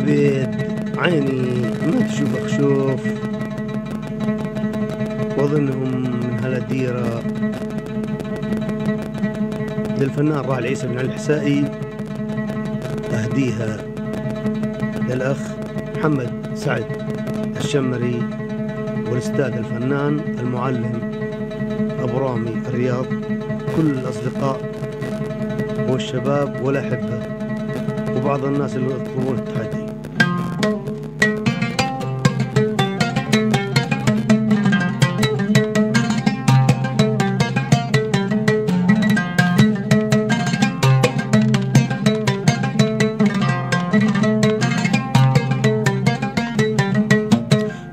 عبيد عيني ما تشوف خشوف واظنهم من هالديرة للفنان راعي عيسى بن علي الحسائي، أهديها للأخ محمد سعد الشمري والأستاذ الفنان المعلم أبو رامي الرياض، كل الأصدقاء والشباب والأحبة وبعض الناس اللي يطلبون التحدي.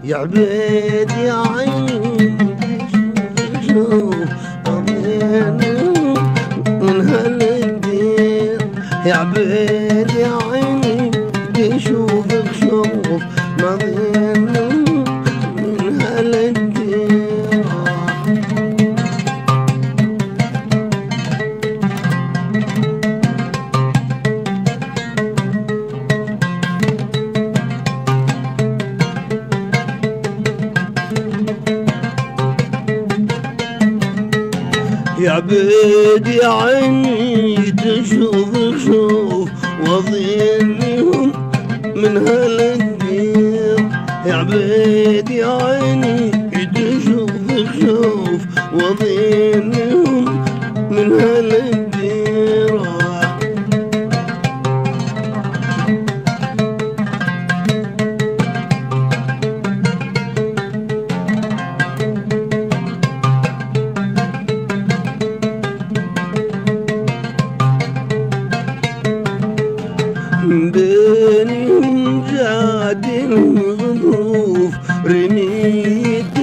يا عبيد يا عيني شوف من هالدير، يا عبيد يا عيني شوفك شوف مضين من هالدير. يا عبيد يا عيني تشوف شوف وظنهم من هالدير، يا عبيد يا عيني تشوف شوف وظنهم من هالدير. بينهم جاد الظروف رميت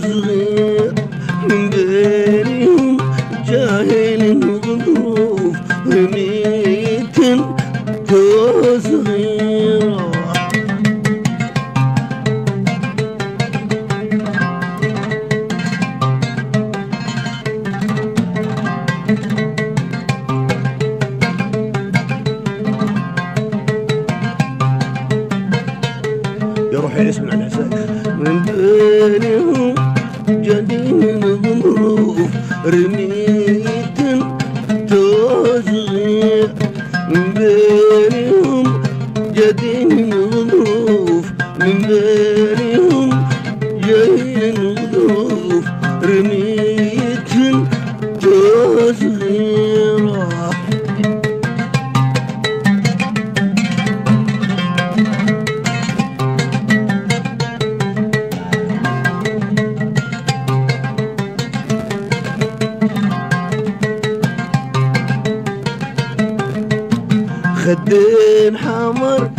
صغير، بينهم جاهل الظروف رميت صغير. يروح يسمع الحسين من بينهم جديد الظروف رميت صغير، من بينهم جديد الظروف، من بينهم جديد الظروف رميت صغير. خدين حمر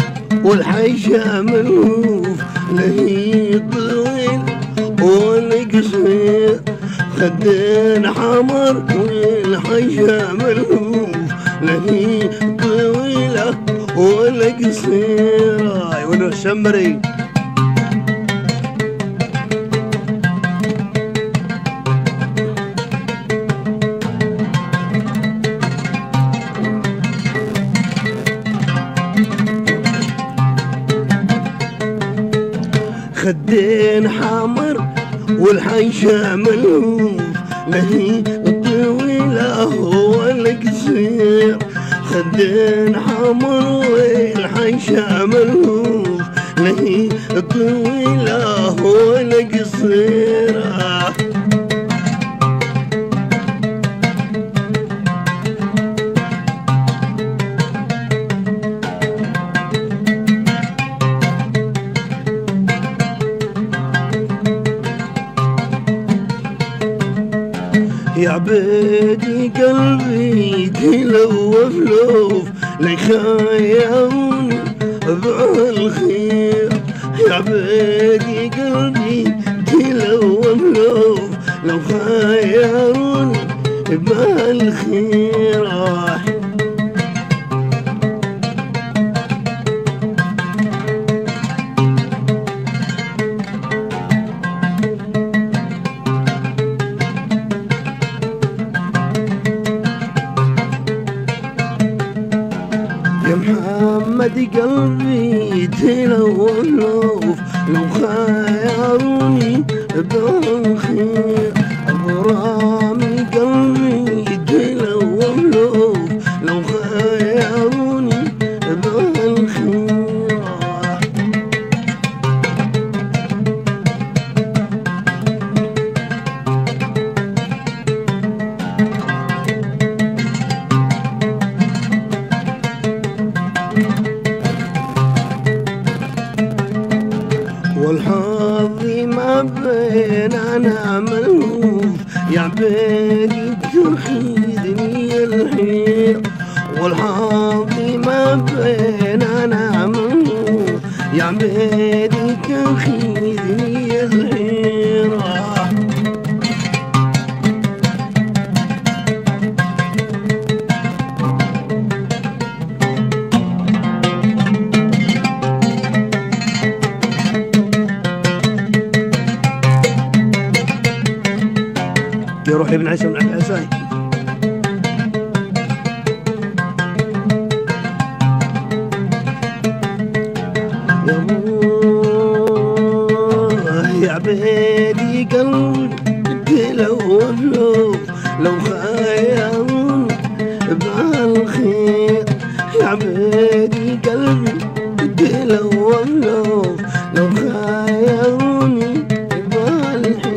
والحيشة ملهوف، لهي طويل والقصير، خدين حمر والحيشة ملهوف، لهي طويلة والقصير. يقولوا الشمري خدين حمر والحيشة ملهوف، لهي طويلة والقصير، خدين حمر والحيشة ملهوف، لهي طويلة والقصير. يا عبيدي قلبي تلوف لوف لخيروني بالخير، يا عبيدي قلبي تلوف لوف لو خيروني بالخير. يا محمد قلبي يتلولف لو خيروني بالخير غرامي قلبي يتلولف لو خيروني بالخير والحظ ما بيننا ملهوف يا عبيدي تخيدني الحير والحظ ما بيننا ملهوف يا عبيدي تخيدني الحير يروح ابن عيسى بن عبد العزاي يا الله يا عبيدي قلبي لو خيرون بالخير يا عبيدي قلبي لو خيروني بالخير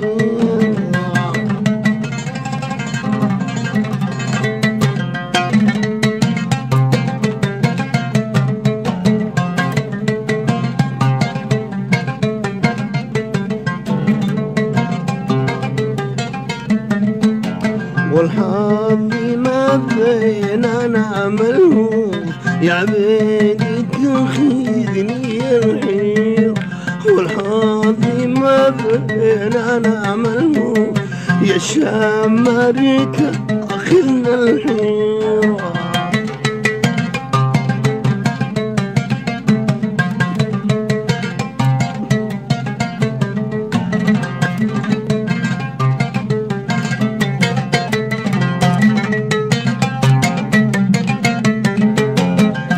والحظ ما بيننا ملهوف يا عبيدي تخيذني الحير والحظ ما بيننا ملهوف يا شمرك أخذنا الحير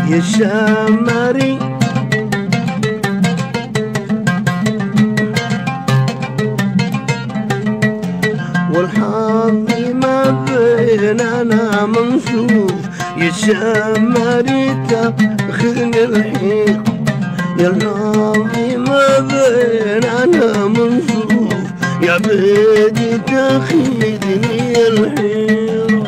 يا شمري والحظ ما بيننا منصوف يا شمري تاخذني الحير يا الحظ ما بيننا منصوف يا عبيدي تاخذني الحير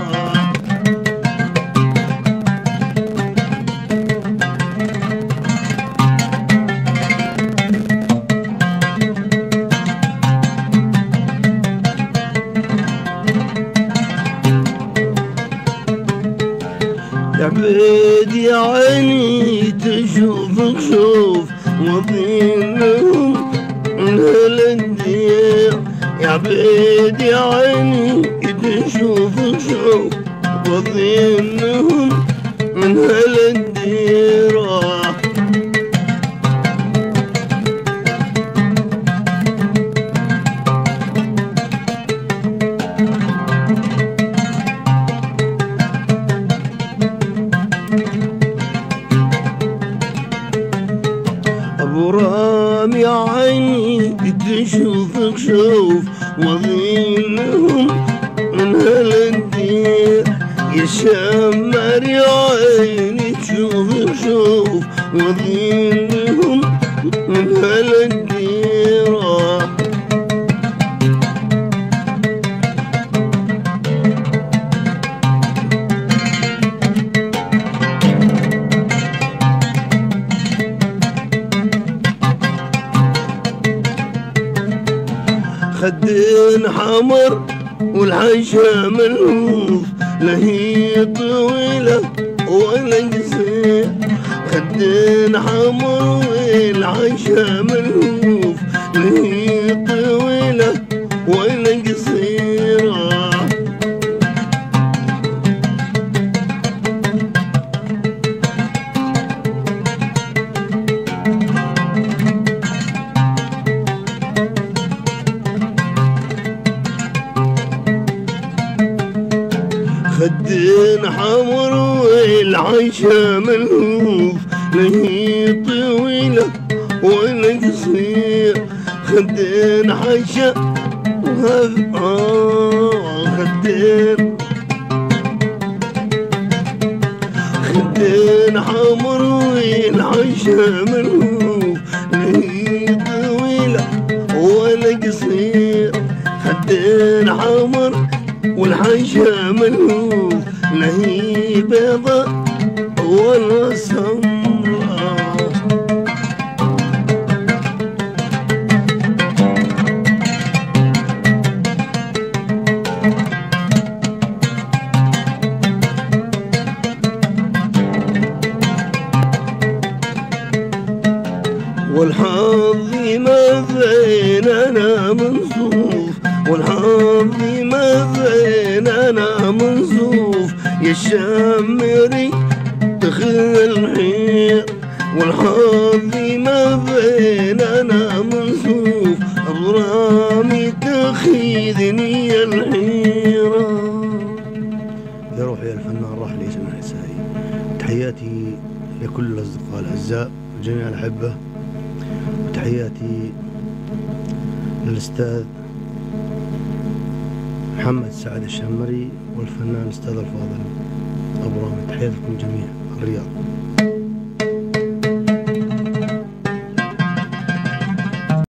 يا عبيدي عيني تشوفك شوف وضينهم من هالدير يا عبيدي عيني تشوفك شوف وضينهم من هالدير أبو رامي عيني تشوفك شوف وضينهم من هالدير يا شمر يا عيني تشوفك شوف وضينهم من هالدير خدين حمر والعيشة ملهوف لا هي طويلة ولا قصير خدين حمر والعيشة ملهوف لا هي طويلة ولا قصيرة خدين حمر والعيشة ملهوف لا هي طويلة طويلة ولا قصير، خدين حشا خدين حمر والحشا ملهوف، هي طويلة ولا قصير، خدين حمر والحشا ملهوف، لا هي بيضة ولا سمرا. والحظ ما بيننا منصوف، والحظ ما بيننا منصوف، يا الشامري تخذ الحير، والحظ ما بيننا منصوف، أغرامي تخيذني الحيرة. يا روحي الفنان الراحل ياسمين العساري، تحياتي لكل الأصدقاء الأعزاء وجميع الأحبة، وتحياتي للأستاذ محمد سعد الشامري والفنان الأستاذ الفاضل أبو رامي، تحياتي لكم جميعا الرياض.